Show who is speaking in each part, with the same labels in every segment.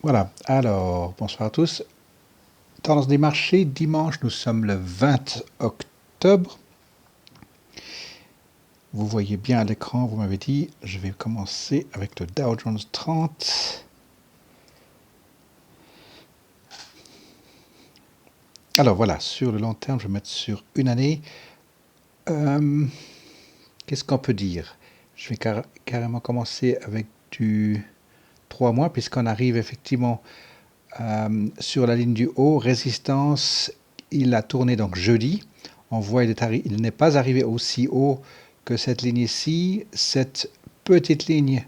Speaker 1: Voilà, alors bonsoir à tous. Tendance des marchés, dimanche, nous sommes le 20 octobre. Vous voyez bien à l'écran, vous m'avez dit, je vais commencer avec le Dow Jones 30. Alors voilà, sur le long terme, je vais mettre sur une année. Qu'est-ce qu'on peut dire? Je vais carrément commencer avec du 3 mois, puisqu'on arrive effectivement sur la ligne du haut, résistance, il a tourné donc jeudi. On voit il n'est pas arrivé aussi haut que cette ligne ici. Cette petite ligne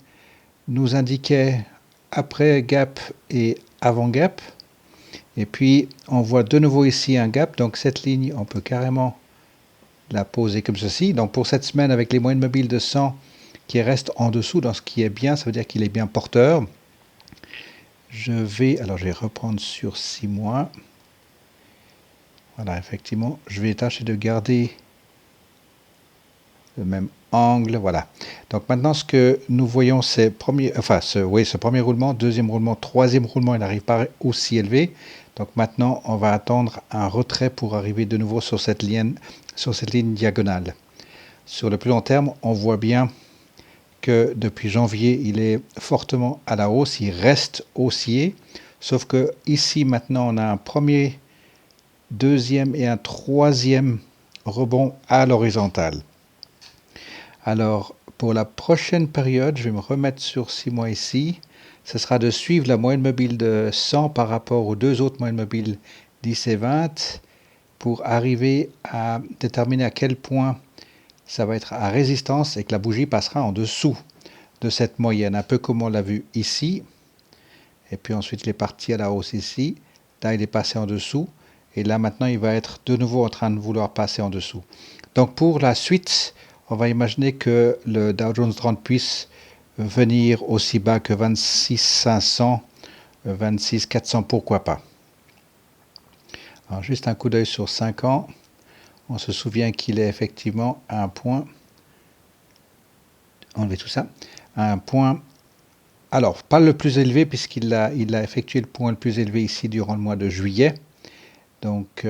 Speaker 1: nous indiquait après gap et avant gap. Et puis on voit de nouveau ici un gap. Donc cette ligne, on peut carrément la poser comme ceci. Donc pour cette semaine, avec les moyennes mobiles de 100 qui restent en dessous, dans ce qui est bien, ça veut dire qu'il est bien porteur. Je vais reprendre sur 6 mois. Voilà, effectivement, je vais tâcher de garder le même angle. Voilà. Donc maintenant, ce que nous voyons, c'est ce premier roulement, deuxième roulement, troisième roulement, il n'arrive pas aussi élevé. Donc maintenant, on va attendre un retrait pour arriver de nouveau sur cette ligne diagonale. Sur le plus long terme, on voit bien que depuis janvier, il est fortement à la hausse, il reste haussier, sauf que ici maintenant, on a un premier, deuxième et un troisième rebond à l'horizontale. Alors, pour la prochaine période, je vais me remettre sur 6 mois ici. Ce sera de suivre la moyenne mobile de 100 par rapport aux deux autres moyennes mobiles 10 et 20 pour arriver à déterminer à quel point ça va être à résistance et que la bougie passera en dessous de cette moyenne, un peu comme on l'a vu ici. Et puis ensuite, il est parti à la hausse ici. Là, il est passé en dessous. Et là, maintenant, il va être de nouveau en train de vouloir passer en dessous. Donc, pour la suite, on va imaginer que le Dow Jones 30 puisse venir aussi bas que 26 500, 26 400, pourquoi pas. Alors, juste un coup d'œil sur 5 ans. On se souvient qu'il est effectivement à un point. Enlever tout ça. À un point. Alors, pas le plus élevé, puisqu'il a effectué le point le plus élevé ici durant le mois de juillet. Donc,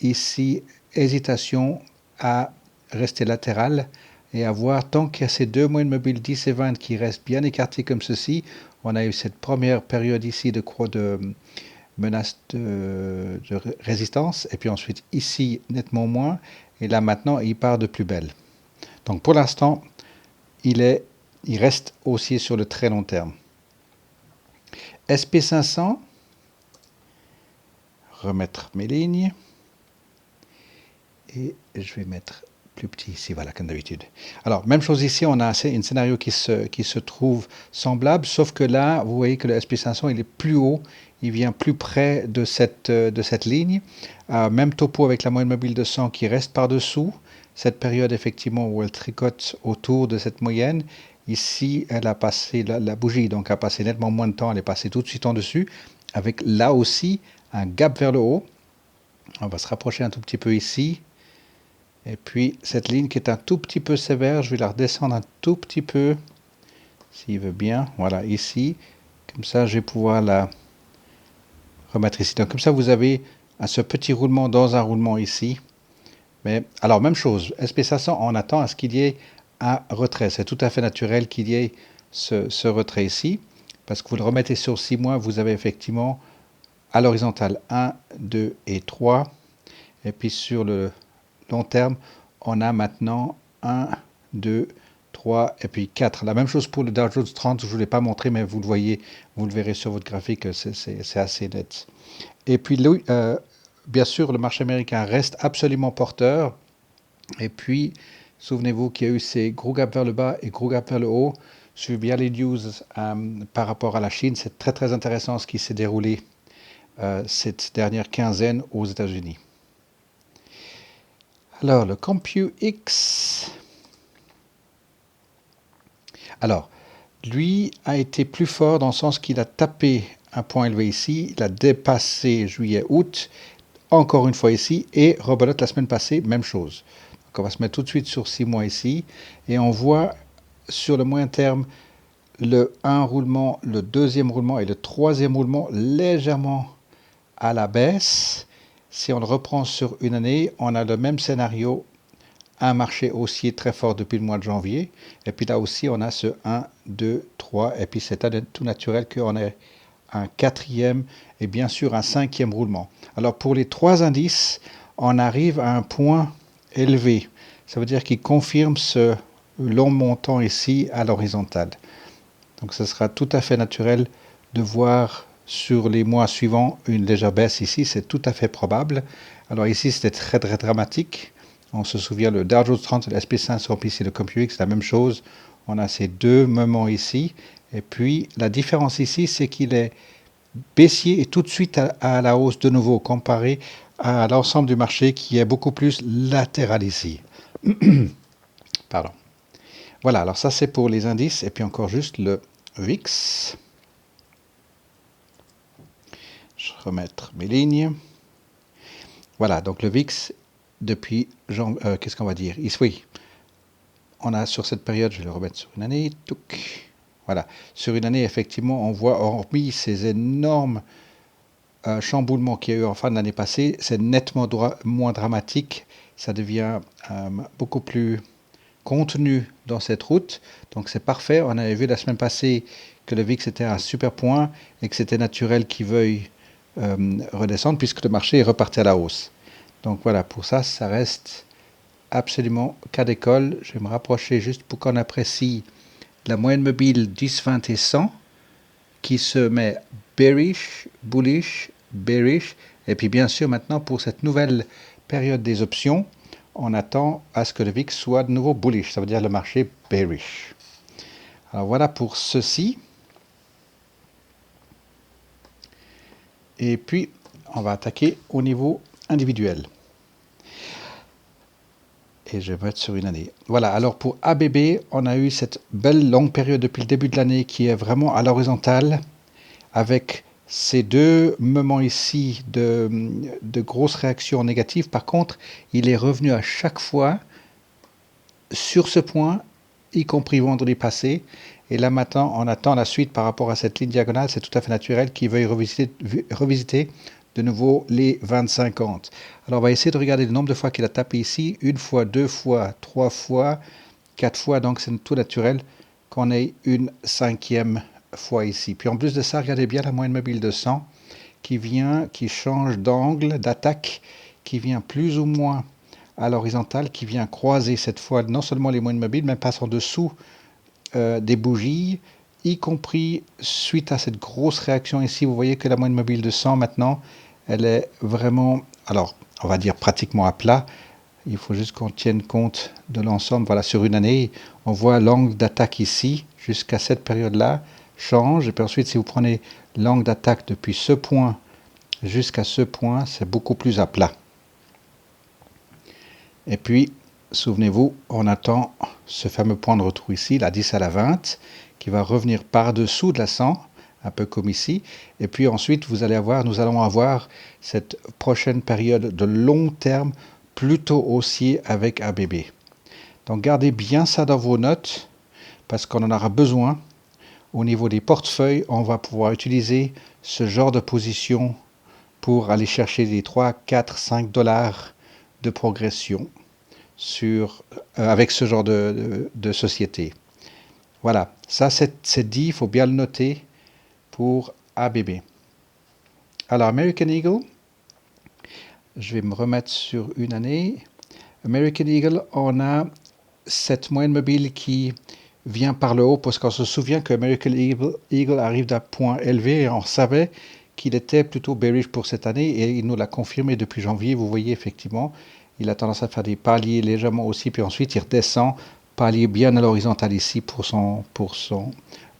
Speaker 1: ici, hésitation à rester latéral et à voir, tant qu'il y a ces deux moyennes mobiles 10 et 20 qui restent bien écartés comme ceci, on a eu cette première période ici de menace de résistance, et puis ensuite ici nettement moins, et là maintenant il part de plus belle. Donc pour l'instant, il reste haussier sur le très long terme. SP500, remettre mes lignes, et je vais mettre plus petit ici, voilà, comme d'habitude. Alors, même chose ici, on a un scénario qui se trouve semblable, sauf que là, vous voyez que le SP500, il est plus haut, il vient plus près de cette ligne. Même topo avec la moyenne mobile de 100 qui reste par-dessous, cette période effectivement où elle tricote autour de cette moyenne. Ici, elle a passé, la bougie donc a passé nettement moins de temps, elle est passée tout de suite en dessus, avec là aussi un gap vers le haut. On va se rapprocher un tout petit peu ici. Et puis, cette ligne qui est un tout petit peu sévère, je vais la redescendre un tout petit peu, s'il veut bien. Voilà, ici. Comme ça, je vais pouvoir la remettre ici. Donc, comme ça, vous avez ce petit roulement dans un roulement ici. Mais, alors, même chose. SP500, on attend à ce qu'il y ait un retrait. C'est tout à fait naturel qu'il y ait ce retrait ici. Parce que vous le remettez sur 6 mois, vous avez effectivement à l'horizontale 1, 2 et 3. Et puis, sur le long terme, on a maintenant 1, 2, 3 et puis 4. La même chose pour le Dow Jones 30, je ne vous l'ai pas montré, mais vous le voyez, vous le verrez sur votre graphique, c'est assez net. Et puis, bien sûr, le marché américain reste absolument porteur. Et puis, souvenez-vous qu'il y a eu ces gros gaps vers le bas et gros gaps vers le haut. Suivez bien les news par rapport à la Chine. C'est très très intéressant ce qui s'est déroulé cette dernière quinzaine aux États-Unis. Alors, le CompuX, alors, lui a été plus fort dans le sens qu'il a tapé un point élevé ici, il a dépassé juillet-août, encore une fois ici, et rebelote la semaine passée, même chose. Donc, on va se mettre tout de suite sur 6 mois ici, et on voit sur le moyen terme le un roulement, le deuxième roulement et le troisième roulement légèrement à la baisse. Si on le reprend sur une année, on a le même scénario, un marché haussier très fort depuis le mois de janvier. Et puis là aussi, on a ce 1, 2, 3. Et puis c'est tout naturel qu'on ait un quatrième et bien sûr un cinquième roulement. Alors pour les trois indices, on arrive à un point élevé. Ça veut dire qu'il confirme ce long montant ici à l'horizontale. Donc ce sera tout à fait naturel de voir sur les mois suivants une légère baisse ici, c'est tout à fait probable. Alors ici c'était très très dramatique. On se souvient le Dow Jones 30 et le SP500, puis ici le CompuX, c'est la même chose. On a ces deux moments ici. Et puis la différence ici, c'est qu'il est baissier et tout de suite à la hausse de nouveau, comparé à l'ensemble du marché qui est beaucoup plus latéral ici. Pardon. Voilà, alors ça c'est pour les indices, et puis encore juste le VIX. Je vais remettre mes lignes. Voilà, donc le VIX, depuis, qu'est-ce qu'on va dire? Oui, on a sur cette période, je vais le remettre sur une année. Touc. Voilà, sur une année, effectivement, on voit, hormis ces énormes chamboulements qu'il y a eu en fin de l'année passée, c'est nettement moins dramatique. Ça devient beaucoup plus contenu dans cette route. Donc c'est parfait. On avait vu la semaine passée que le VIX était un super point et que c'était naturel qu'il veuille redescendre puisque le marché est reparti à la hausse. Donc voilà, pour ça, ça reste absolument cas d'école. Je vais me rapprocher juste pour qu'on apprécie la moyenne mobile 10, 20 et 100 qui se met bearish, bullish, bearish. Et puis bien sûr maintenant pour cette nouvelle période des options, on attend à ce que le VIX soit de nouveau bullish, ça veut dire le marché bearish. Alors voilà pour ceci. Et puis on va attaquer au niveau individuel. Et je vais mettre sur une année. Voilà, alors pour ABB, on a eu cette belle longue période depuis le début de l'année qui est vraiment à l'horizontale, avec ces deux moments ici de grosses réactions négatives. Par contre, il est revenu à chaque fois sur ce point, y compris vendredi passé. Et là maintenant, on attend la suite par rapport à cette ligne diagonale. C'est tout à fait naturel qu'il veuille revisiter de nouveau les 20-50. Alors on va essayer de regarder le nombre de fois qu'il a tapé ici. Une fois, deux fois, trois fois, quatre fois. Donc c'est tout naturel qu'on ait une cinquième fois ici. Puis en plus de ça, regardez bien la moyenne mobile de 100 qui change d'angle, d'attaque, qui vient plus ou moins à l'horizontale, qui vient croiser cette fois non seulement les moyennes mobiles, mais passe en dessous des bougies, y compris suite à cette grosse réaction ici. Vous voyez que la moyenne mobile de 100 maintenant, elle est vraiment, alors on va dire pratiquement à plat. Il faut juste qu'on tienne compte de l'ensemble. Voilà, sur une année, on voit l'angle d'attaque ici, jusqu'à cette période-là, change. Et puis ensuite, si vous prenez l'angle d'attaque depuis ce point jusqu'à ce point, c'est beaucoup plus à plat. Et puis, souvenez-vous, on attend ce fameux point de retour ici, la 10 à la 20, qui va revenir par-dessous de la 100, un peu comme ici. Et puis ensuite, nous allons avoir cette prochaine période de long terme, plutôt haussier avec ABB. Donc gardez bien ça dans vos notes, parce qu'on en aura besoin. Au niveau des portefeuilles, on va pouvoir utiliser ce genre de position pour aller chercher les 3, 4, 5 dollars de progression avec ce genre de société. Voilà, ça c'est dit, il faut bien le noter pour ABB. Alors American Eagle, je vais me remettre sur une année. American Eagle, on a cette moyenne mobile qui vient par le haut, parce qu'on se souvient que American Eagle arrive d'un point élevé et on savait qu'il était plutôt bearish pour cette année et il nous l'a confirmé depuis janvier. Vous voyez effectivement, il a tendance à faire des paliers légèrement aussi, puis ensuite il redescend, palier bien à l'horizontale ici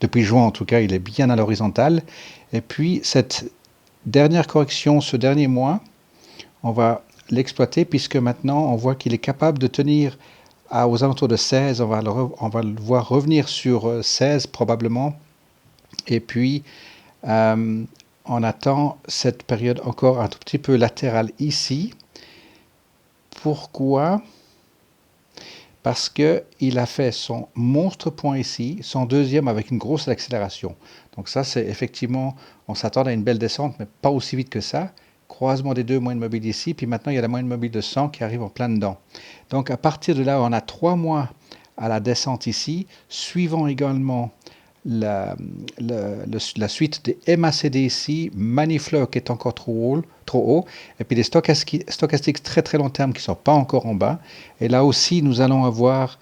Speaker 1: depuis juin en tout cas, il est bien à l'horizontale. Et puis cette dernière correction, ce dernier mois, on va l'exploiter puisque maintenant on voit qu'il est capable de tenir aux alentours de 16. On va le voir revenir sur 16 probablement. Et puis on attend cette période encore un tout petit peu latérale ici. Pourquoi ? parce qu'il a fait son monstre point ici, son deuxième avec une grosse accélération. Donc ça, c'est effectivement, on s'attend à une belle descente, mais pas aussi vite que ça. Croisement des deux moyennes mobiles ici, puis maintenant il y a la moyenne mobile de 100 qui arrive en plein dedans. Donc à partir de là, on a 3 mois à la descente ici, suivant également la suite des MACD ici, Maniflow qui est encore trop haut, et puis des stochastiques très très long terme qui ne sont pas encore en bas. Et là aussi, nous allons avoir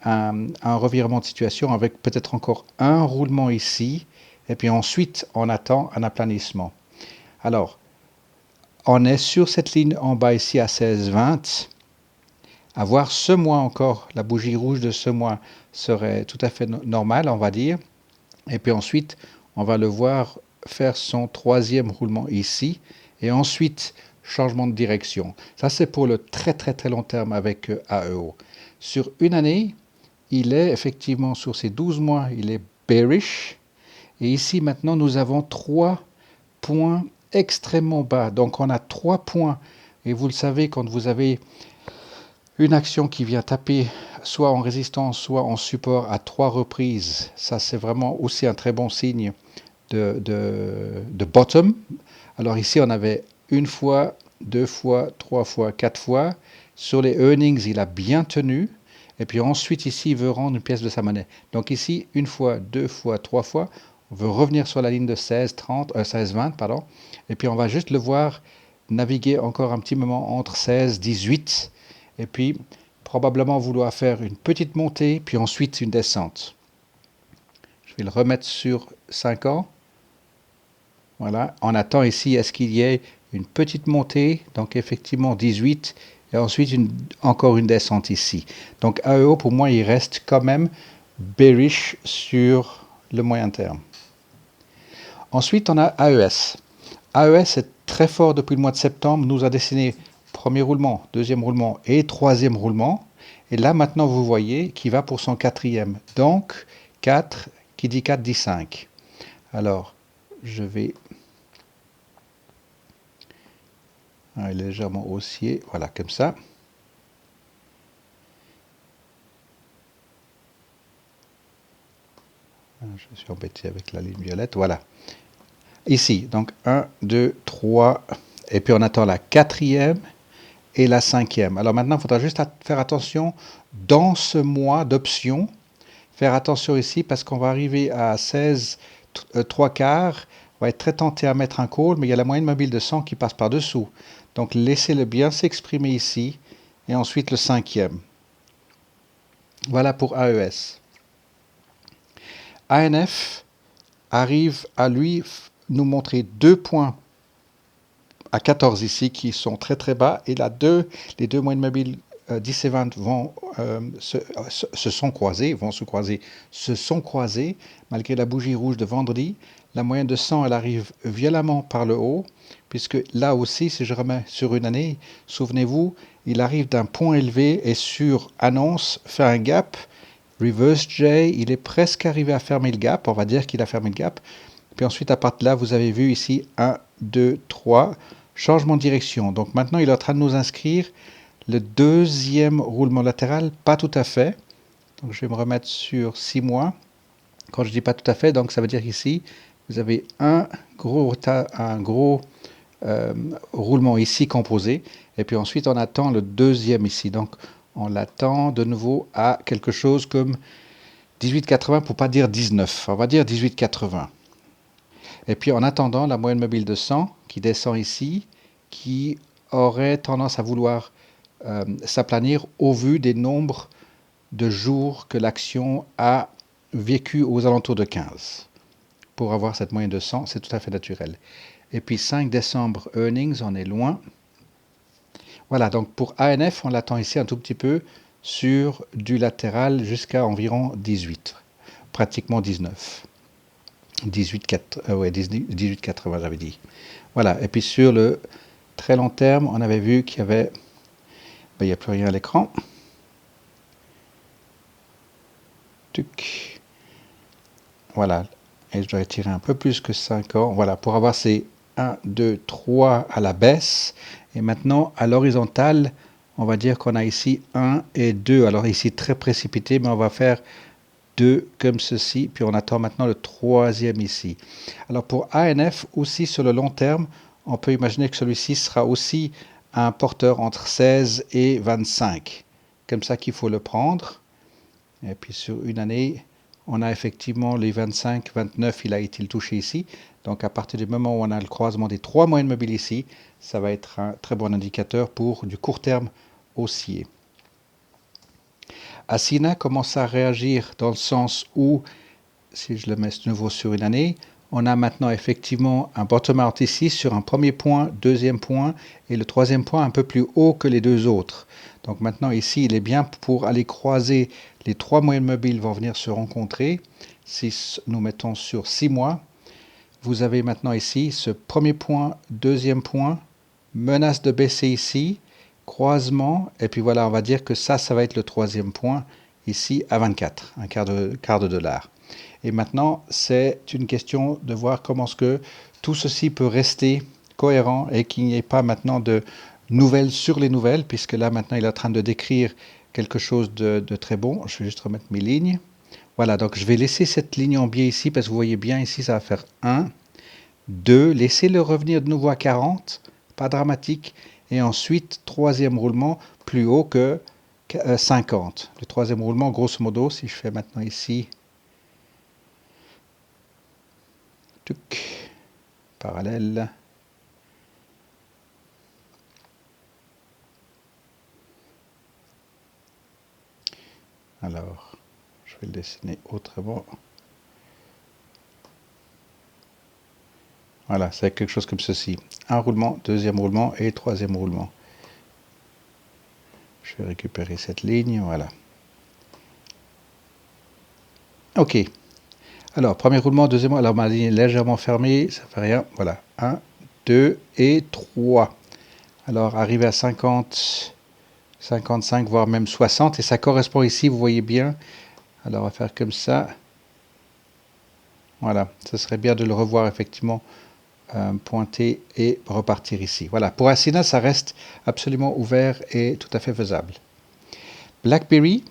Speaker 1: un revirement de situation avec peut-être encore un roulement ici, et puis ensuite on attend un aplanissement. Alors, on est sur cette ligne en bas ici à 16,20. Avoir ce mois encore, la bougie rouge de ce mois serait tout à fait normal, on va dire. Et puis ensuite, on va le voir faire son troisième roulement ici. Et ensuite, changement de direction. Ça, c'est pour le très très très long terme avec AEO. Sur une année, il est effectivement sur ces 12 mois, il est bearish. Et ici, maintenant, nous avons 3 points extrêmement bas. Donc, on a 3 points. Et vous le savez, quand vous avez une action qui vient taper soit en résistance, soit en support à 3 reprises, ça c'est vraiment aussi un très bon signe de bottom. Alors ici on avait une fois, 2 fois, 3 fois, 4 fois. Sur les earnings, il a bien tenu. Et puis ensuite ici, il veut rendre une pièce de sa monnaie. Donc ici, une fois, 2 fois, 3 fois, on veut revenir sur la ligne de 16,20, pardon. Et puis on va juste le voir naviguer encore un petit moment entre 16, 18. Et puis, probablement vouloir faire une petite montée, puis ensuite une descente. Je vais le remettre sur 5 ans. Voilà. On attend ici, est-ce qu'il y ait une petite montée, donc effectivement 18, et ensuite encore une descente ici. Donc AEO, pour moi, il reste quand même bearish sur le moyen terme. Ensuite, on a AES. AES est très fort depuis le mois de septembre, nous a dessiné premier roulement, deuxième roulement et troisième roulement. Et là, maintenant, vous voyez qu'il va pour son quatrième. Donc, 4, qui dit 4 dit 5. Alors, je vais... légèrement haussier, voilà, comme ça. Je suis embêté avec la ligne violette, voilà. Ici, donc 1, 2, 3, et puis on attend la quatrième et la cinquième. Alors maintenant, il faudra juste faire attention dans ce mois d'options. Faire attention ici parce qu'on va arriver à 16, 3 quarts. On va être très tenté à mettre un call, mais il y a la moyenne mobile de 100 qui passe par-dessous. Donc laissez-le bien s'exprimer ici. Et ensuite le cinquième. Voilà pour AES. ANF arrive à lui nous montrer 2 points à 14 ici qui sont très très bas. Et là, les deux moyennes mobiles 10 et 20 vont se sont croisés malgré la bougie rouge de vendredi. La moyenne de 100, elle arrive violemment par le haut, puisque là aussi, si je remets sur une année, souvenez-vous, il arrive d'un point élevé et sur annonce fait un gap. Reverse J, il est presque arrivé à fermer le gap, on va dire qu'il a fermé le gap. Puis ensuite, à partir de là, vous avez vu ici 1, 2, 3, changement de direction. Donc maintenant, il est en train de nous inscrire le deuxième roulement latéral, pas tout à fait. Donc je vais me remettre sur 6 mois. Quand je dis pas tout à fait, donc ça veut dire qu'ici, vous avez un gros roulement ici composé. Et puis ensuite, on attend le deuxième ici. Donc on l'attend de nouveau à quelque chose comme 18,80 pour pas dire 19. On va dire 18,80. Et puis en attendant, la moyenne mobile de 100 qui descend ici, qui aurait tendance à vouloir s'aplanir au vu des nombres de jours que l'action a vécu aux alentours de 15. Pour avoir cette moyenne de 100, c'est tout à fait naturel. Et puis 5 décembre earnings, on est loin. Voilà, donc pour ANF, on l'attend ici un tout petit peu sur du latéral jusqu'à environ 18, pratiquement 19. 18,80 j'avais dit. Voilà, et puis sur le très long terme, on avait vu qu'il y avait... il n'y a plus rien à l'écran. Voilà, et je dois étirer un peu plus que 5 ans. Voilà, pour avoir ces 1, 2, 3 à la baisse. Et maintenant, à l'horizontale, on va dire qu'on a ici 1 et 2. Alors ici, très précipité, mais on va faire 2 comme ceci, puis on attend maintenant le troisième ici. Alors pour ANF, aussi sur le long terme, on peut imaginer que celui-ci sera aussi un porteur entre 16 et 25. Comme ça qu'il faut le prendre. Et puis sur une année, on a effectivement les 25, 29, il a été touché ici. Donc à partir du moment où on a le croisement des trois moyennes mobiles ici, ça va être un très bon indicateur pour du court terme haussier. Asina commence à réagir dans le sens où, si je le mets de nouveau sur une année, on a maintenant effectivement un bottom out ici sur un premier point, deuxième point, et le troisième point un peu plus haut que les deux autres. Donc maintenant ici, il est bien pour aller croiser, les trois moyennes mobiles vont venir se rencontrer. Si nous mettons sur 6 mois, vous avez maintenant ici ce premier point, deuxième point, menace de baisser ici, croisement, et puis voilà, on va dire que ça va être le troisième point ici à 24, un quart de dollar. Et maintenant, c'est une question de voir comment est-ce que tout ceci peut rester cohérent et qu'il n'y ait pas maintenant de nouvelles sur les nouvelles, puisque là maintenant il est en train de décrire quelque chose de très bon. Je vais juste remettre mes lignes. Voilà, donc je vais laisser cette ligne en biais ici, parce que vous voyez bien ici, ça va faire 1, 2, laissez-le revenir de nouveau à 40, pas dramatique, et ensuite, troisième roulement, plus haut que 50. Le troisième roulement, grosso modo, si je fais maintenant ici, parallèle. Alors, je vais le dessiner autrement. Voilà, c'est quelque chose comme ceci. Un roulement, deuxième roulement et troisième roulement. Je vais récupérer cette ligne, voilà. OK. Alors, premier roulement, deuxième roulement. Alors, ma ligne est légèrement fermée, ça ne fait rien. Voilà, 1, 2 et 3. Alors, arrivé à 50, 55, voire même 60. Et ça correspond ici, vous voyez bien. Alors, on va faire comme ça. Voilà, ce serait bien de le revoir effectivement pointer et repartir ici. Voilà, pour Asina, ça reste absolument ouvert et tout à fait faisable. BlackBerry,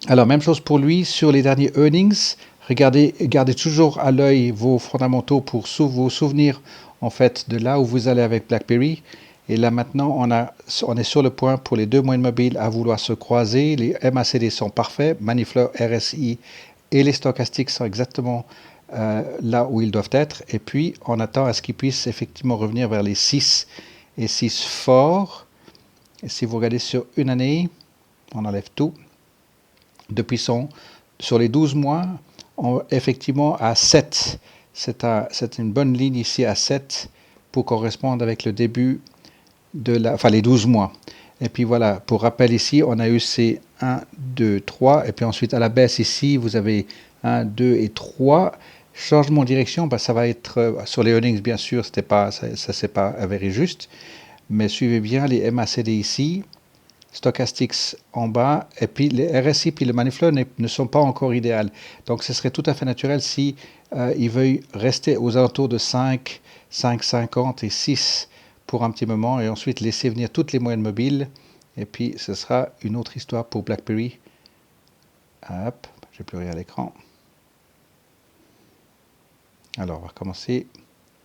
Speaker 1: alors même chose pour lui, sur les derniers earnings, gardez toujours à l'œil vos fondamentaux pour vous souvenir en fait de là où vous allez avec BlackBerry. Et là maintenant, on est sur le point pour les deux moyennes mobiles à vouloir se croiser. Les MACD sont parfaits, Manifleur, RSI et les stochastiques sont exactement là où ils doivent être. Et puis, on attend à ce qu'ils puissent effectivement revenir vers les 6 et 6 forts. Et si vous regardez sur une année, on enlève tout. Depuis sur les 12 mois, effectivement à 7. C'est une bonne ligne ici à 7 pour correspondre avec le début de les 12 mois. Et puis voilà, pour rappel ici, on a eu ces 1, 2, 3. Et puis ensuite à la baisse ici, vous avez 1, 2 et 3. Changement de direction, ça va être sur les earnings, bien sûr, ça s'est pas avéré juste. Mais suivez bien les MACD ici, stochastics en bas, et puis les RSI puis le Manifleur ne sont pas encore idéales. Donc ce serait tout à fait naturel si ils veuillent rester aux alentours de 5, 5,50 et 6 pour un petit moment, et ensuite laisser venir toutes les moyennes mobiles, et puis ce sera une autre histoire pour BlackBerry. Hop, j'ai plus rien à l'écran. Alors, on va recommencer.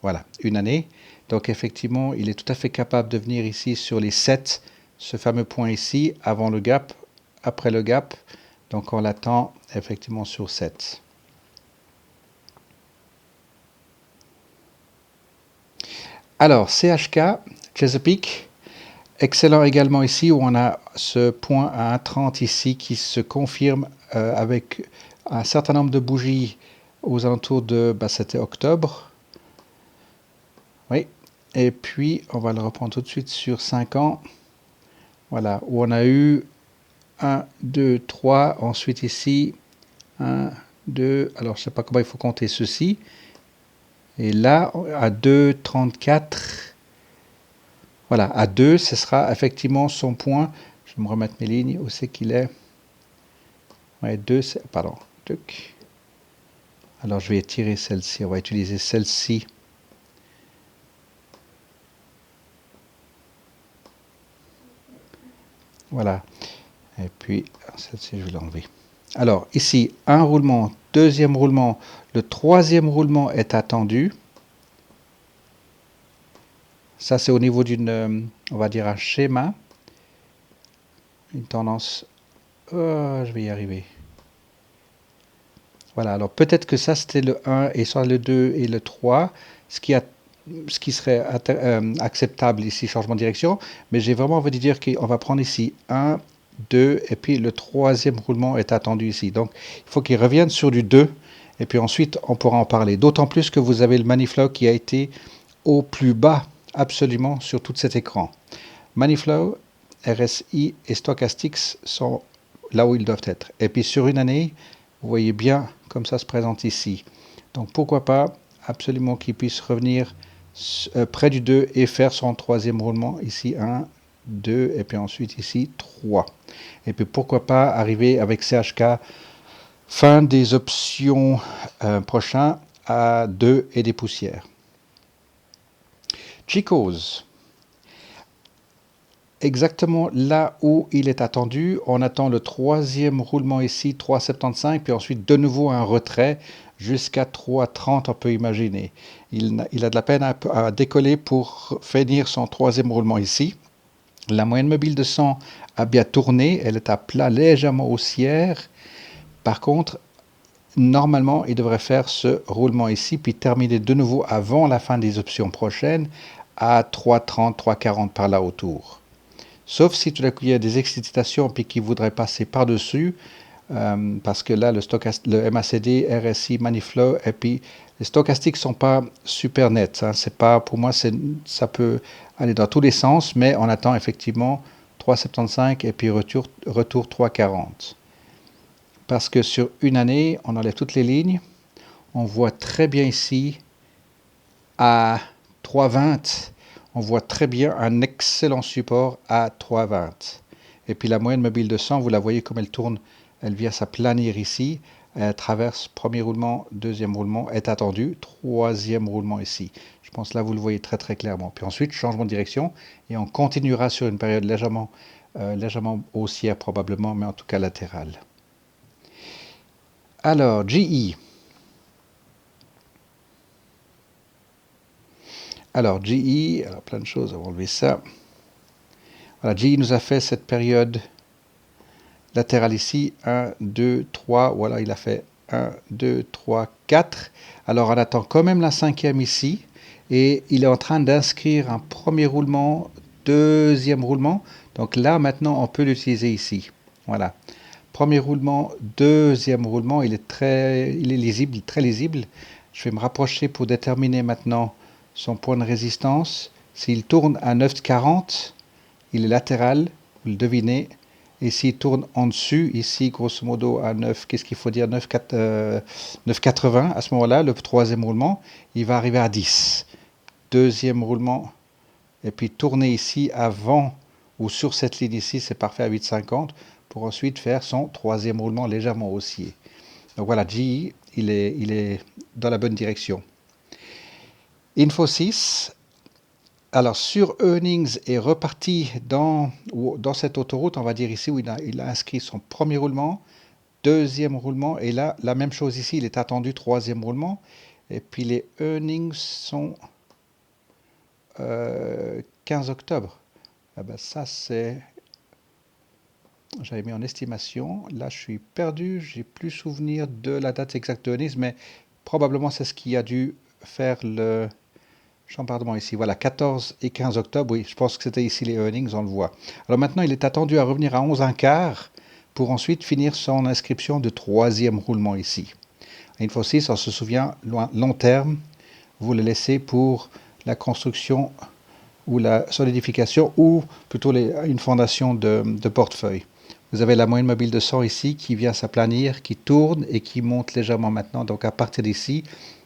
Speaker 1: Voilà, une année. Donc, effectivement, il est tout à fait capable de venir ici sur les 7, ce fameux point ici, avant le gap, après le gap. Donc, on l'attend effectivement sur 7. Alors, CHK, Chesapeake, excellent également ici, où on a ce point à 1,30 ici qui se confirme avec un certain nombre de bougies aux alentours de, c'était octobre. Oui, et puis on va le reprendre tout de suite sur 5 ans. Voilà, où on a eu 1, 2, 3, ensuite ici, 1, 2, alors je ne sais pas comment il faut compter ceci. Et là, à 2, 34, voilà, à 2, ce sera effectivement son point. Je vais me remettre mes lignes, où c'est qu'il est. Ouais, 2, pardon. Alors je vais tirer celle-ci, on va utiliser celle-ci. Voilà. Et puis, celle-ci, je vais l'enlever. Alors, ici, un roulement, deuxième roulement. Le troisième roulement est attendu. Ça, c'est au niveau d'une, on va dire, un schéma. Une tendance. Oh, je vais y arriver. Voilà, alors peut-être que ça, c'était le 1 et soit le 2 et le 3, ce qui serait acceptable ici, changement de direction. Mais j'ai vraiment envie de dire qu'on va prendre ici 1, 2, et puis le troisième roulement est attendu ici. Donc, il faut qu'il revienne sur du 2, et puis ensuite, on pourra en parler. D'autant plus que vous avez le Moneyflow qui a été au plus bas, absolument, sur tout cet écran. Moneyflow, RSI et Stochastics sont là où ils doivent être. Et puis sur une année, vous voyez bien comme ça se présente ici. Donc pourquoi pas absolument qu'il puisse revenir près du 2 et faire son troisième roulement. Ici 1, 2 et puis ensuite ici 3. Et puis pourquoi pas arriver avec CHK fin des options prochains à 2 et des poussières. Chicos. Exactement là où il est attendu. On attend le troisième roulement ici, 3,75, puis ensuite de nouveau un retrait jusqu'à 3,30, on peut imaginer. Il a de la peine à décoller pour finir son troisième roulement ici. La moyenne mobile de 100 a bien tourné, elle est à plat légèrement haussière. Par contre, normalement, il devrait faire ce roulement ici, puis terminer de nouveau avant la fin des options prochaines à 3,30, 3,40 par là autour. Sauf si tout à coup il y a des excitations puis qui voudraient passer par-dessus, parce que là, le MACD, RSI, Moneyflow, et puis les stochastiques ne sont pas super nets. Hein. C'est pas, pour moi, ça peut aller dans tous les sens, mais on attend effectivement 3,75 et puis retour 3,40. Parce que sur une année, on enlève toutes les lignes. On voit très bien ici à 3,20. On voit très bien un excellent support à 3,20. Et puis la moyenne mobile de 100, vous la voyez comme elle tourne, elle vient s'aplanir ici, elle traverse premier roulement, deuxième roulement, est attendu, troisième roulement ici. Je pense là vous le voyez très très clairement. Puis ensuite, changement de direction, et on continuera sur une période légèrement haussière probablement, mais en tout cas latérale. Alors, GE. Alors, GE, alors plein de choses, on va enlever ça. Voilà, GE nous a fait cette période latérale ici, 1, 2, 3, voilà, il a fait 1, 2, 3, 4. Alors, on attend quand même la cinquième ici, et il est en train d'inscrire un premier roulement, deuxième roulement. Donc là, maintenant, on peut l'utiliser ici. Voilà. Premier roulement, deuxième roulement, il est lisible, très lisible. Je vais me rapprocher pour déterminer maintenant son point de résistance. S'il tourne à 9,40, il est latéral, vous le devinez. Et s'il tourne en dessus, ici, grosso modo, à 9, qu'est-ce qu'il faut dire, 9,80, à ce moment-là, le troisième roulement, il va arriver à 10. Deuxième roulement, et puis tourner ici avant ou sur cette ligne ici, c'est parfait à 8,50 pour ensuite faire son troisième roulement légèrement haussier. Donc voilà, GE, il est dans la bonne direction. Infosys, alors sur earnings est reparti dans cette autoroute, on va dire ici où il a inscrit son premier roulement, deuxième roulement, et là, la même chose ici, il est attendu troisième roulement, et puis les earnings sont 15 octobre. Ah ben ça c'est... J'avais mis en estimation. Là, je suis perdu. J'ai plus souvenir de la date exacte de earnings, mais probablement c'est ce qui a dû faire le chambardement ici. Voilà, 14 et 15 octobre. Oui, je pense que c'était ici les earnings, on le voit. Alors maintenant, il est attendu à revenir à 11 1/4 pour ensuite finir son inscription de troisième roulement ici. Infosys, on se souvient, long terme, vous le laissez pour la construction ou la solidification ou plutôt une fondation de portefeuille. Vous avez la moyenne mobile de 100 ici qui vient s'aplanir, qui tourne et qui monte légèrement maintenant. Donc à partir d'ici,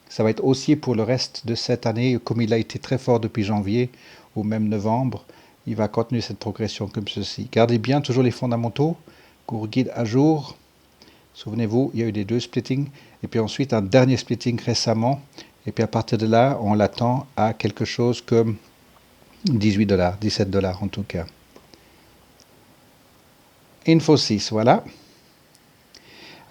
Speaker 1: ça va être haussier pour le reste de cette année. Comme il a été très fort depuis janvier ou même novembre, il va continuer cette progression comme ceci. Gardez bien toujours les fondamentaux, cours guide à jour. Souvenez-vous, il y a eu des 2 splittings et puis ensuite un dernier splitting récemment. Et puis à partir de là, on l'attend à quelque chose comme $18, $17 en tout cas. Infosys, voilà.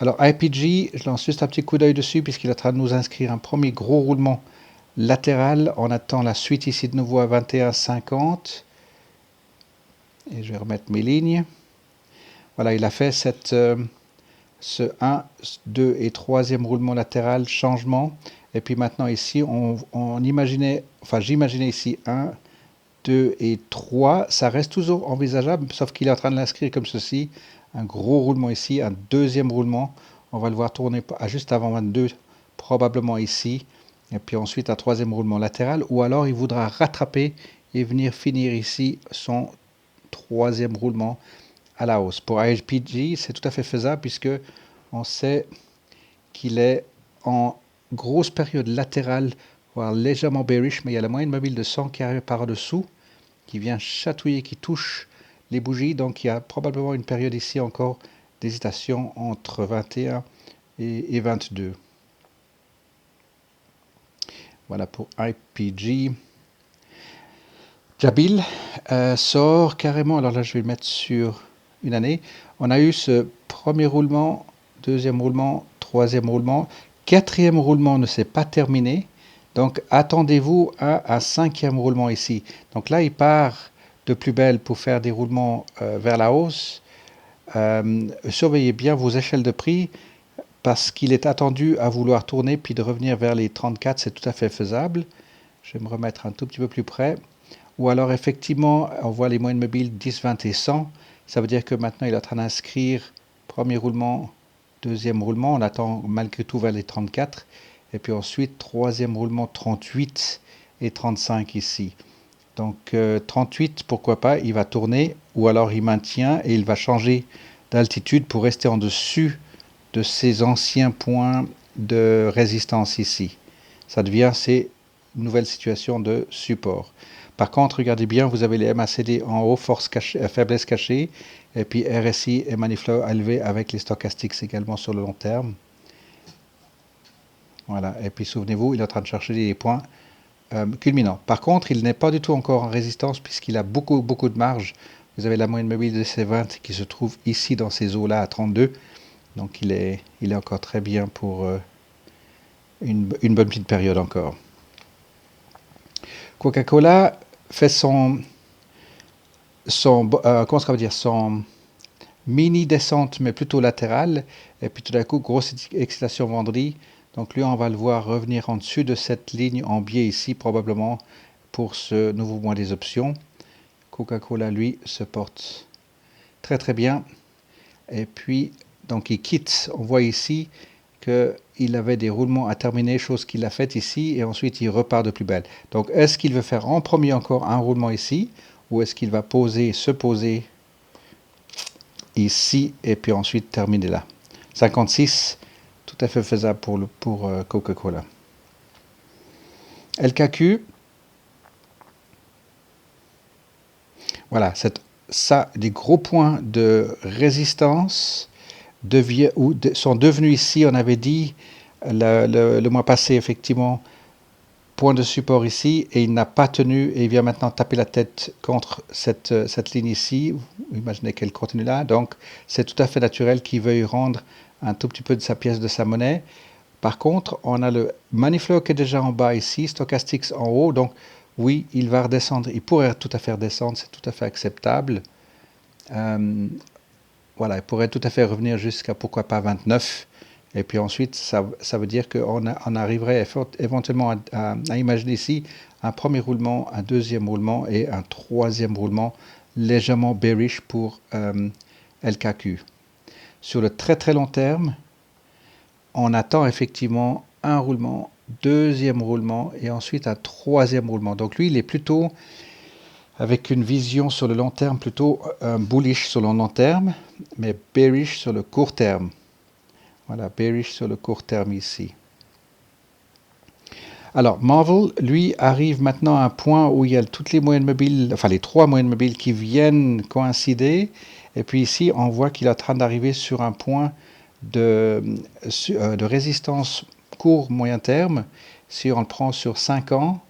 Speaker 1: Alors IPG, je lance juste un petit coup d'œil dessus puisqu'il est en train de nous inscrire un premier gros roulement latéral. On attend la suite ici de nouveau à 21,50. Et je vais remettre mes lignes. Voilà, il a fait ce 1, 2 et 3e roulement latéral, changement. Et puis maintenant ici, on imaginait, enfin j'imaginais ici 1, 2 et 3. Ça reste toujours envisageable, sauf qu'il est en train de l'inscrire comme ceci. Un gros roulement ici, un deuxième roulement. On va le voir tourner à juste avant 22, probablement ici. Et puis ensuite un troisième roulement latéral. Ou alors il voudra rattraper et venir finir ici son troisième roulement à la hausse. Pour IPG, c'est tout à fait faisable puisque on sait qu'il est en grosse période latérale, voire légèrement bearish, mais il y a la moyenne mobile de 100 qui arrive par-dessous, qui vient chatouiller, qui touche les bougies. Donc il y a probablement une période ici encore d'hésitation entre 21 et 22. Voilà pour IPG. Jabil sort carrément, alors là je vais le mettre sur une année. On a eu ce premier roulement, deuxième roulement, troisième roulement, quatrième roulement ne s'est pas terminé. Donc attendez-vous à un cinquième roulement ici. Donc là il part de plus belle pour faire des roulements vers la hausse. Surveillez bien vos échelles de prix parce qu'il est attendu à vouloir tourner puis de revenir vers les 34, c'est tout à fait faisable. Je vais me remettre un tout petit peu plus près. Ou alors effectivement, on voit les moyennes mobiles 10, 20 et 100. Ça veut dire que maintenant il est en train d'inscrire premier roulement, deuxième roulement. On attend malgré tout vers les 34. Et puis ensuite, troisième roulement 38 et 35 ici. Donc 38, pourquoi pas, il va tourner ou alors il maintient et il va changer d'altitude pour rester en dessus de ces anciens points de résistance ici. Ça devient ces nouvelles situations de support. Par contre, regardez bien, vous avez les MACD en haut, force cachée, faiblesse cachée, et puis RSI et Money Flow élevé avec les stochastiques également sur le long terme. Voilà, et puis souvenez-vous, il est en train de chercher des points culminants. Par contre, il n'est pas du tout encore en résistance puisqu'il a beaucoup de marge. Vous avez la moyenne mobile de C20 qui se trouve ici dans ces eaux-là à 32. Donc il est encore très bien pour une bonne petite période encore. Coca-Cola fait son mini descente, mais plutôt latérale. Et puis tout d'un coup, grosse excitation vendredi. Donc lui, on va le voir revenir en dessus de cette ligne en biais ici, probablement pour ce nouveau mois des options. Coca-Cola, lui, se porte très bien. Et puis, donc il quitte. On voit ici qu'il avait des roulements à terminer, chose qu'il a faite ici, et ensuite il repart de plus belle. Donc est-ce qu'il veut faire en premier encore un roulement ici, ou est-ce qu'il va se poser ici, et puis ensuite terminer là. 56, tout à fait faisable pour Coca-Cola. LKQ, voilà, ça, des gros points de résistance sont devenus ici, on avait dit le mois passé, effectivement, point de support ici, et il n'a pas tenu, et il vient maintenant taper la tête contre cette ligne ici. Vous imaginez qu'elle continue là, donc c'est tout à fait naturel qu'il veuille rendre un tout petit peu de sa pièce de sa monnaie. Par contre, on a le Money Flow qui est déjà en bas ici, Stochastics en haut, donc oui, il va redescendre, il pourrait tout à fait redescendre, c'est tout à fait acceptable. Voilà, il pourrait tout à fait revenir jusqu'à pourquoi pas 29. Et puis ensuite, ça veut dire qu'on arriverait éventuellement à imaginer ici un premier roulement, un deuxième roulement et un troisième roulement légèrement bearish pour LKQ. Sur le très long terme, on attend effectivement un roulement, deuxième roulement et ensuite un troisième roulement. Donc lui, il est plutôt avec une vision sur le long terme, plutôt bullish sur le long terme, mais bearish sur le court terme. Voilà, bearish sur le court terme ici. Alors, Marvel, lui, arrive maintenant à un point où il y a toutes les moyennes mobiles, enfin les trois moyennes mobiles qui viennent coïncider. Et puis ici, on voit qu'il est en train d'arriver sur un point de résistance court-moyen terme. Si on le prend sur 5 ans,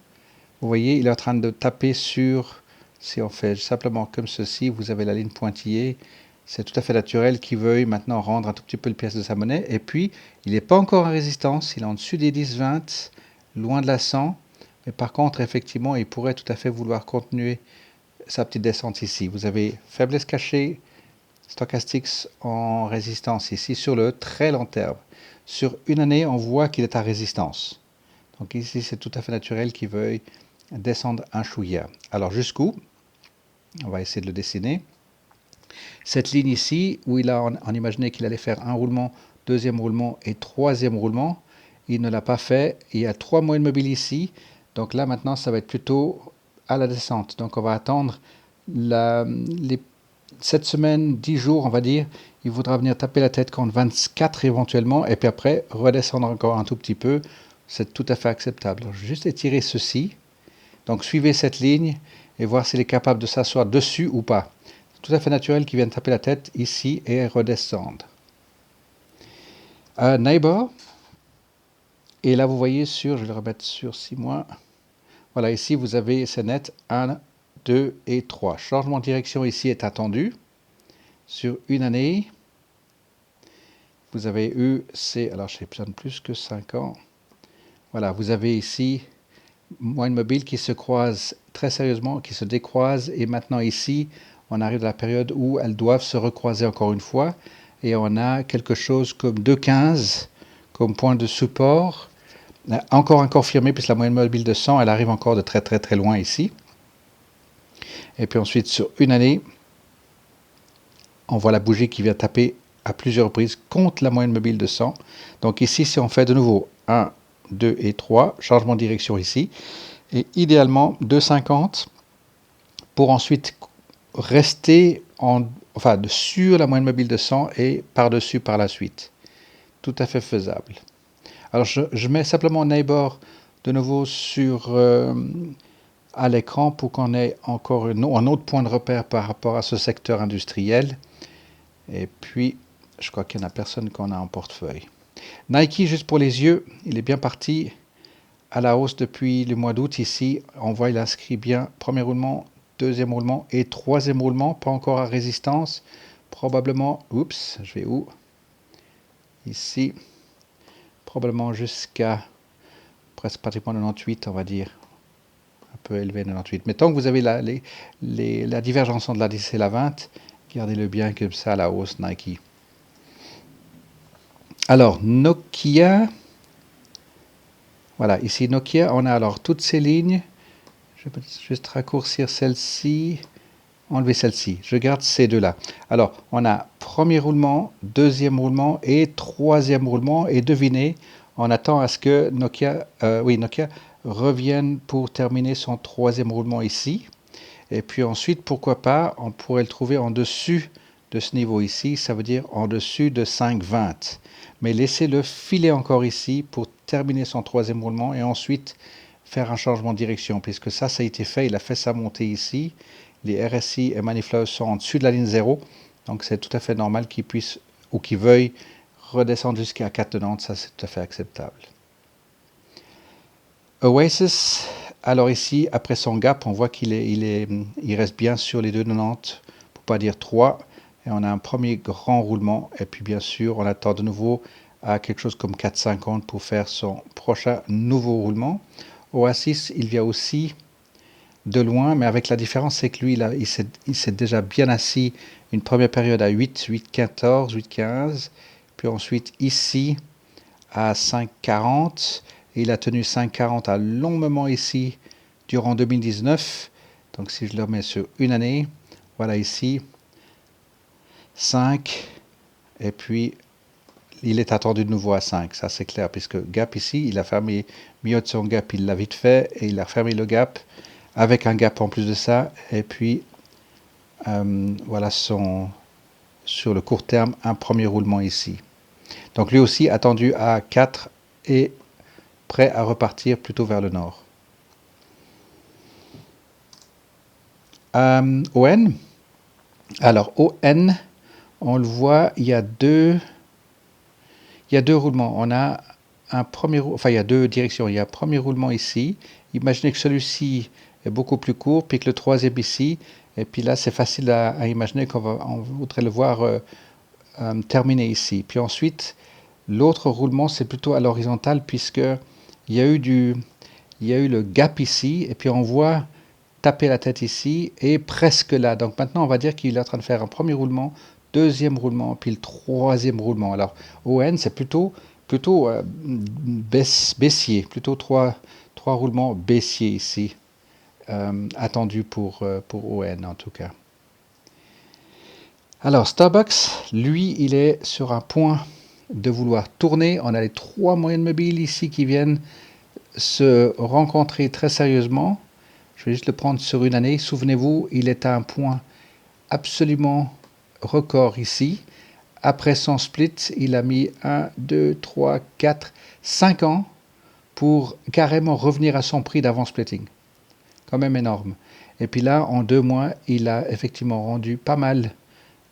Speaker 1: vous voyez, il est en train de taper sur, si on fait simplement comme ceci, vous avez la ligne pointillée, C'est tout à fait naturel qu'il veuille maintenant rendre un tout petit peu le pièce de sa monnaie. Et puis, il n'est pas encore en résistance, il est en dessus des 10-20, loin de la 100. Mais par contre, effectivement, il pourrait tout à fait vouloir continuer sa petite descente ici. Vous avez faiblesse cachée, stochastics en résistance ici sur le très long terme. Sur une année, on voit qu'il est à résistance. Donc ici, c'est tout à fait naturel qu'il veuille descendre un chouïa. Alors jusqu'où? On va essayer de le dessiner. Cette ligne ici, où on imaginait qu'il allait faire un roulement, deuxième roulement et troisième roulement, il ne l'a pas fait. Il y a 3 moyennes mobiles ici. Donc là, maintenant, ça va être plutôt à la descente. Donc on va attendre cette semaine, 10 jours, on va dire. Il voudra venir taper la tête contre 24 éventuellement, et puis après, redescendre encore un tout petit peu. C'est tout à fait acceptable. Alors, je vais juste étirer ceci. Donc suivez cette ligne et voir s'il est capable de s'asseoir dessus ou pas. C'est tout à fait naturel qu'il vienne taper la tête ici et redescendre. Neighbor. Et là, vous voyez je vais le remettre sur 6 mois. Voilà, ici, vous avez, c'est net, 1, 2 et 3. Changement de direction ici est attendu. Sur une année, vous avez eu, alors j'ai besoin de plus que 5 ans. Voilà, vous avez ici moyenne mobile qui se croise très sérieusement, qui se décroise. Et maintenant ici, on arrive à la période où elles doivent se recroiser encore une fois. Et on a quelque chose comme 2,15 comme point de support. Encore confirmé, puisque la moyenne mobile de 100, elle arrive encore de très très très loin ici. Et puis ensuite, sur une année, on voit la bougie qui vient taper à plusieurs reprises contre la moyenne mobile de 100. Donc ici, si on fait de nouveau 1, 2 et 3, changement de direction ici, et idéalement 2,50 pour ensuite rester sur la moyenne mobile de 100 et par-dessus par la suite. Tout à fait faisable. Alors je mets simplement Neighbor de nouveau à l'écran pour qu'on ait encore un autre point de repère par rapport à ce secteur industriel. Et puis, je crois qu'il n'y en a personne qu'on a en portefeuille. Nike, juste pour les yeux, il est bien parti à la hausse depuis le mois d'août. Ici, on voit il inscrit bien premier roulement, deuxième roulement et troisième roulement. Pas encore à résistance. Probablement, oups, je vais où? Ici, probablement jusqu'à presque pratiquement 98, on va dire. Un peu élevé, 98. Mais tant que vous avez la divergence entre la 10 et la 20, gardez-le bien comme ça à la hausse Nike. Alors, Nokia. Voilà, ici Nokia, on a alors toutes ces lignes. Je vais juste raccourcir celle-ci, enlever celle-ci. Je garde ces deux-là. Alors, on a premier roulement, deuxième roulement et troisième roulement. Et devinez, on attend à ce que Nokia revienne pour terminer son troisième roulement ici. Et puis ensuite, pourquoi pas, on pourrait le trouver en dessus de ce niveau ici, ça veut dire en dessus de 5,20. Mais laissez-le filer encore ici pour terminer son troisième roulement et ensuite faire un changement de direction, puisque ça a été fait, il a fait sa montée ici. Les RSI et Money Flow sont en dessus de la ligne 0, donc c'est tout à fait normal qu'il puisse ou qu'il veuille redescendre jusqu'à 4,90, ça c'est tout à fait acceptable. Oasis, alors ici, après son gap, on voit il reste bien sur les 2,90, pour pas dire 3. Et on a un premier grand roulement. Et puis bien sûr, on attend de nouveau à quelque chose comme 4,50 pour faire son prochain nouveau roulement. Oasis, il vient aussi de loin, mais avec la différence, c'est que lui, il s'est déjà bien assis une première période à 8, 8,14, 8,15. Puis ensuite, ici, à 5,40. Et il a tenu 5,40 à long moment ici durant 2019. Donc si je le remets sur une année, voilà ici, 5. Et puis il est attendu de nouveau à 5. Ça c'est clair, puisque gap ici, il a fermé milieu de son gap, il l'a vite fait. Et il a fermé le gap avec un gap en plus de ça. Et puis voilà sur le court terme, un premier roulement ici. Donc lui aussi attendu à 4 et prêt à repartir plutôt vers le nord. ON. Alors ON, on le voit, il y a deux roulements. On a il y a deux directions. Il y a un premier roulement ici. Imaginez que celui-ci est beaucoup plus court, puis que le troisième ici Et puis là, c'est facile à imaginer on voudrait le voir terminer ici. Puis ensuite, l'autre roulement, c'est plutôt à l'horizontale puisque il y a eu le gap ici, et puis on voit taper la tête ici, et presque là. Donc maintenant, on va dire qu'il est en train de faire un premier roulement, deuxième roulement, puis le troisième roulement. Alors, ON, c'est plutôt baissier, plutôt trois roulements baissiers ici, attendus pour ON en tout cas. Alors, Starbucks, lui, il est sur un point de vouloir tourner. On a les trois moyennes mobiles ici qui viennent se rencontrer très sérieusement. Je vais juste le prendre sur une année. Souvenez-vous, il est à un point absolument record ici. Après son split, il a mis 1, 2, 3, 4, 5 ans pour carrément revenir à son prix d'avant splitting. Quand même énorme. Et puis là, en 2 mois, il a effectivement rendu pas mal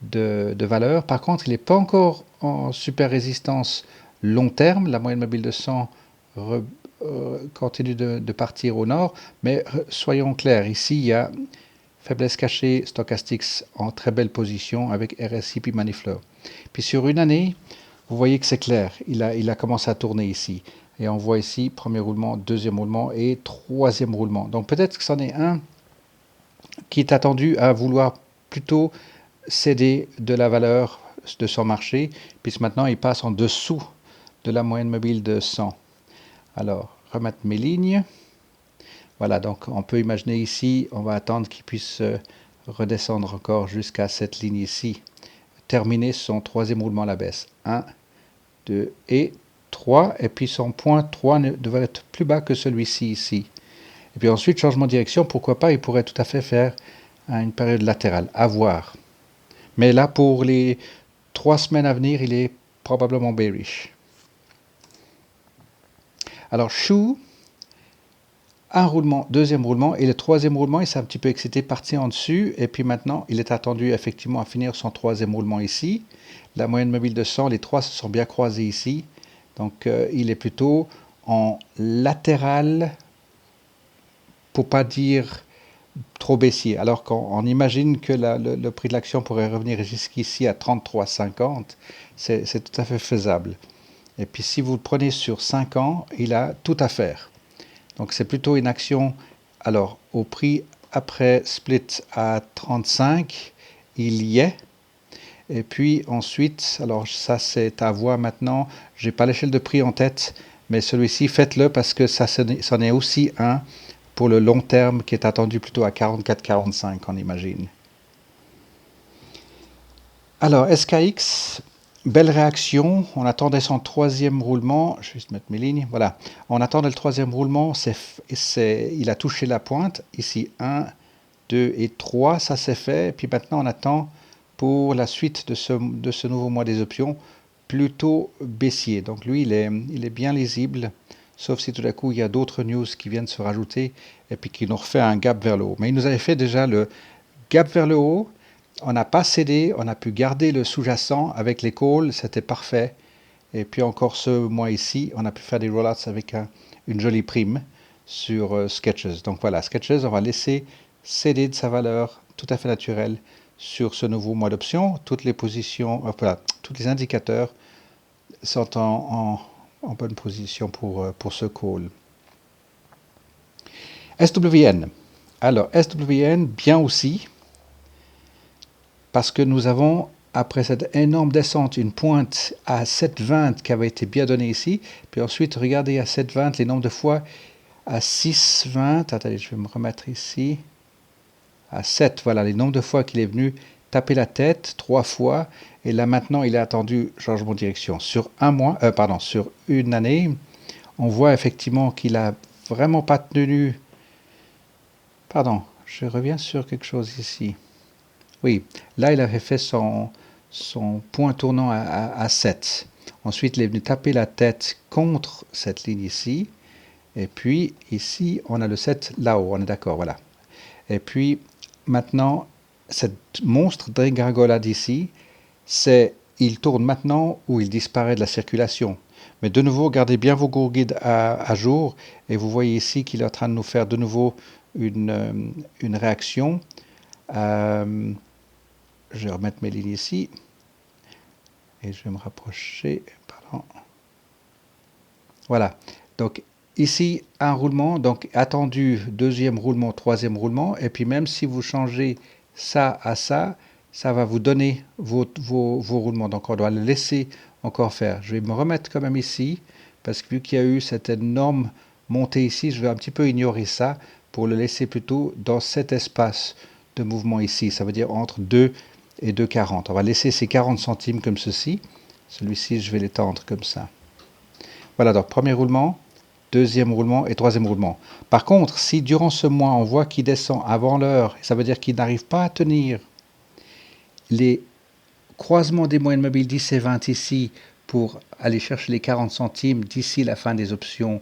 Speaker 1: de valeur. Par contre, il n'est pas encore en super résistance long terme. La moyenne mobile de 100 continue de partir au nord. Mais soyons clairs, ici, il y a faiblesse cachée, Stochastics en très belle position avec RSI puis Manifleur. Puis sur une année, vous voyez que c'est clair. Il a commencé à tourner ici. Et on voit ici premier roulement, deuxième roulement et troisième roulement. Donc peut-être que c'en est un qui est attendu à vouloir plutôt céder de la valeur de son marché, puisque maintenant il passe en dessous de la moyenne mobile de 100. Alors, remettre mes lignes. Voilà, donc on peut imaginer ici, on va attendre qu'il puisse redescendre encore jusqu'à cette ligne ici. Terminer son troisième roulement à la baisse. 1, 2 et 3. Et puis son point 3 devrait être plus bas que celui-ci ici. Et puis ensuite, changement de direction, pourquoi pas, il pourrait tout à fait faire une période latérale. À voir. Mais là, pour les 3 semaines à venir, il est probablement bearish. Alors, Shoe, un roulement, deuxième roulement, et le troisième roulement, il s'est un petit peu excité, parti en dessus, et puis maintenant, il est attendu effectivement à finir son troisième roulement ici. La moyenne mobile de 100, les trois se sont bien croisés ici, donc il est plutôt en latéral, pour pas dire trop baissier, alors qu'on imagine que le prix de l'action pourrait revenir jusqu'ici à 33,50, c'est tout à fait faisable. Et puis si vous le prenez sur 5 ans, il a tout à faire. Donc c'est plutôt une action, alors au prix après split à 35, il y est. Et puis ensuite, alors ça c'est à voir maintenant, j'ai pas l'échelle de prix en tête, mais celui-ci faites-le parce que ça c'en est aussi un pour le long terme qui est attendu plutôt à 44-45 on imagine. Alors SKX, belle réaction, on attendait son troisième roulement, je vais juste mettre mes lignes, voilà, on attendait le troisième roulement, il a touché la pointe, ici 1, 2 et 3, ça c'est fait, et puis maintenant on attend pour la suite de ce nouveau mois des options, plutôt baissier, donc lui il est bien lisible, sauf si tout à coup il y a d'autres news qui viennent se rajouter, et puis qui nous refait un gap vers le haut. Mais il nous avait fait déjà le gap vers le haut, on n'a pas cédé, on a pu garder le sous-jacent avec les calls, c'était parfait. Et puis encore ce mois ici, on a pu faire des rollouts avec une jolie prime sur Sketches. Donc voilà, Sketches, on va laisser céder de sa valeur tout à fait naturelle sur ce nouveau mois d'option. Toutes les positions, voilà, tous les indicateurs sont en bonne position pour ce call. SWN. Alors, SWN, bien aussi, parce que nous avons, après cette énorme descente, une pointe à 7,20 qui avait été bien donnée ici. Puis ensuite, regardez à 7,20 les nombres de fois à 6,20. Attendez, je vais me remettre ici. À 7, voilà, les nombres de fois qu'il est venu taper la tête 3 fois. Et là, maintenant, il a attendu changement de direction. Sur sur une année, on voit effectivement qu'il a vraiment pas tenu. Pardon, je reviens sur quelque chose ici. Oui, là, il avait fait son point tournant à 7. Ensuite, il est venu taper la tête contre cette ligne ici. Et puis, ici, on a le 7 là-haut, on est d'accord, voilà. Et puis, maintenant, cette monstre dégringolade ici, il tourne maintenant ou il disparaît de la circulation. Mais de nouveau, gardez bien vos Go guides à jour. Et vous voyez ici qu'il est en train de nous faire de nouveau une réaction Je vais remettre mes lignes ici. Et je vais me rapprocher. Pardon. Voilà. Donc ici, un roulement. Donc attendu, deuxième roulement, troisième roulement. Et puis même si vous changez ça à ça, ça va vous donner vos roulements. Donc on doit le laisser encore faire. Je vais me remettre quand même ici. Parce que vu qu'il y a eu cette énorme montée ici, je vais un petit peu ignorer ça pour le laisser plutôt dans cet espace de mouvement ici. Ça veut dire entre 2 et 2,40. On va laisser ces 40 centimes comme ceci. Celui-ci, je vais l'étendre comme ça. Voilà, donc premier roulement, deuxième roulement et troisième roulement. Par contre, si durant ce mois, on voit qu'il descend avant l'heure, ça veut dire qu'il n'arrive pas à tenir les croisements des moyennes mobiles 10 et 20 ici pour aller chercher les 40 centimes d'ici la fin des options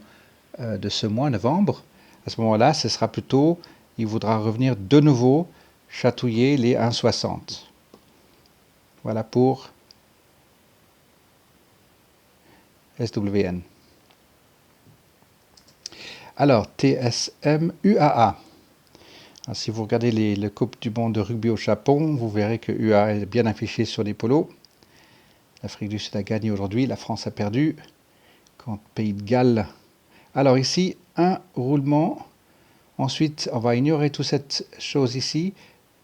Speaker 1: de ce mois, novembre, à ce moment-là, ce sera plutôt, il voudra revenir de nouveau chatouiller les 1,60. Voilà pour SWN. Alors, TSM UAA. Alors, si vous regardez le Coupe du Monde de rugby au Japon, vous verrez que UAA est bien affiché sur les polos. L'Afrique du Sud a gagné aujourd'hui, la France a perdu contre Pays de Galles. Alors ici, un roulement. Ensuite, on va ignorer toute cette chose ici.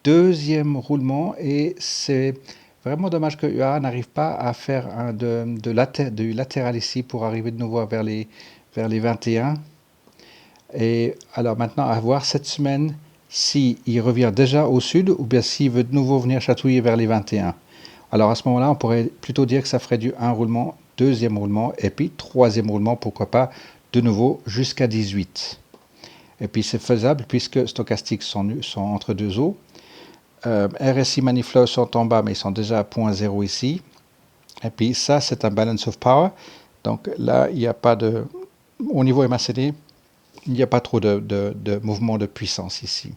Speaker 1: Deuxième roulement, et c'est vraiment dommage que UAA n'arrive pas à faire du latéral ici pour arriver de nouveau vers les 21. Et alors maintenant, à voir cette semaine s'il revient déjà au sud ou bien s'il veut de nouveau venir chatouiller vers les 21. Alors à ce moment-là, on pourrait plutôt dire que ça ferait du 1 roulement, deuxième roulement et puis troisième roulement, pourquoi pas, de nouveau jusqu'à 18. Et puis c'est faisable puisque stochastiques sont entre deux eaux. RSI Maniflow sont en bas, mais ils sont déjà à 0.0 ici. Et puis ça, c'est un balance of power. Donc là, il n'y a pas de... Au niveau MACD, il n'y a pas trop de mouvement de puissance ici.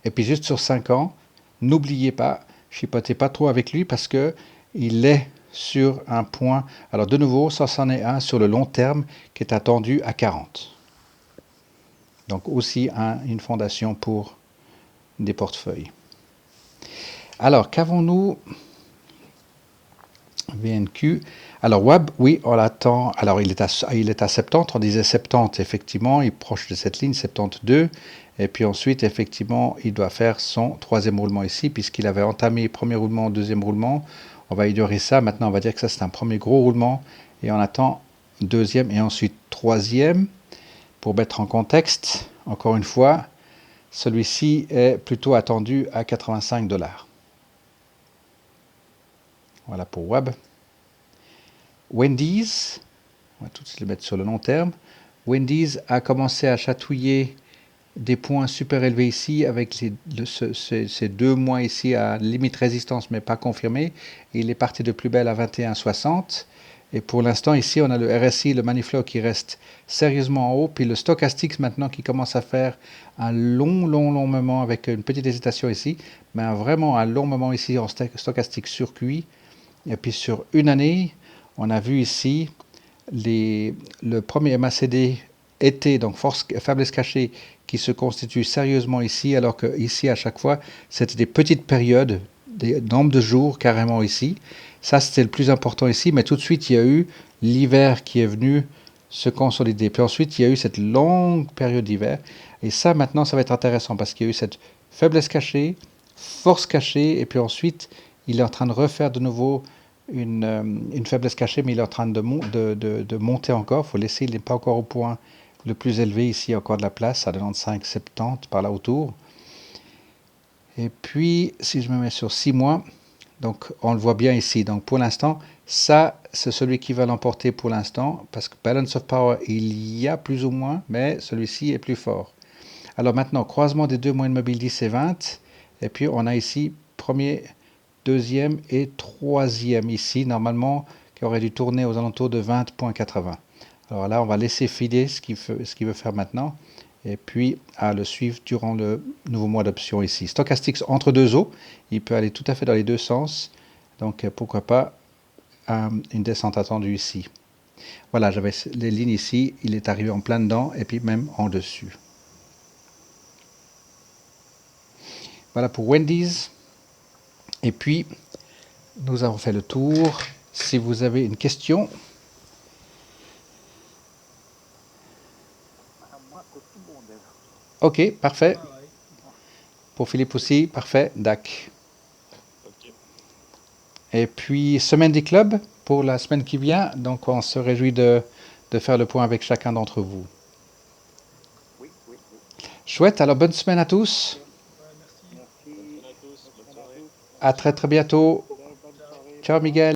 Speaker 1: Et puis juste sur 5 ans, n'oubliez pas, chipotez pas trop avec lui parce que il est sur un point. Alors de nouveau, ça c'en est un sur le long terme qui est attendu à 40. Donc aussi une fondation pour des portefeuilles. Alors qu'avons-nous VNQ. Alors WAB, oui, on l'attend. Alors il est à 70, on disait 70, effectivement, il est proche de cette ligne, 72. Et puis ensuite, effectivement, il doit faire son troisième roulement ici, puisqu'il avait entamé premier roulement, deuxième roulement. On va ignorer ça. Maintenant, on va dire que ça, c'est un premier gros roulement. Et on attend deuxième et ensuite troisième. Pour mettre en contexte, encore une fois, celui-ci est plutôt attendu à 85 $. Voilà pour WAB. Wendy's, on va tout de suite le mettre sur le long terme. Wendy's a commencé à chatouiller des points super élevés ici avec ces 2 mois ici à limite résistance mais pas confirmé. Il est parti de plus belle à 21,60. Et pour l'instant ici on a le RSI, le Maniflow qui reste sérieusement en haut. Puis le Stochastics maintenant qui commence à faire un long moment avec une petite hésitation ici. Mais vraiment un long moment ici en Stochastic circuit. Et puis sur une année, on a vu ici le premier MACD été, donc faiblesse cachée, qui se constitue sérieusement ici, alors que ici, à chaque fois, c'était des petites périodes, des nombres de jours carrément ici. Ça, c'était le plus important ici, mais tout de suite, il y a eu l'hiver qui est venu se consolider. Puis ensuite, il y a eu cette longue période d'hiver. Et ça, maintenant, ça va être intéressant parce qu'il y a eu cette faiblesse cachée, force cachée, et puis ensuite, il est en train de refaire de nouveau une faiblesse cachée, mais il est en train de monter encore. Il faut laisser, il n'est pas encore au point le plus élevé. Ici, encore de la place, à 95,70 par là autour. Et puis, si je me mets sur 6 mois, donc on le voit bien ici. Donc pour l'instant, ça, c'est celui qui va l'emporter pour l'instant, parce que Balance of Power, il y a plus ou moins, mais celui-ci est plus fort. Alors maintenant, croisement des deux moyennes mobiles 10 et 20, et puis on a ici premier, deuxième et troisième ici, normalement, qui aurait dû tourner aux alentours de 20,80. Alors là, on va laisser filer ce qu'il veut faire maintenant, et puis à le suivre durant le nouveau mois d'option ici. Stochastics entre deux eaux, il peut aller tout à fait dans les deux sens, donc pourquoi pas une descente attendue ici. Voilà, j'avais les lignes ici, il est arrivé en plein dedans, et puis même en dessus. Voilà pour Wendy's. Et puis, nous avons fait le tour. Si vous avez une question. Ok, parfait. Pour Philippe aussi, parfait. Dac. Et puis, semaine des clubs pour la semaine qui vient. Donc, on se réjouit de faire le point avec chacun d'entre vous. Chouette, alors bonne semaine à tous. À très très bientôt. Ciao Miguel.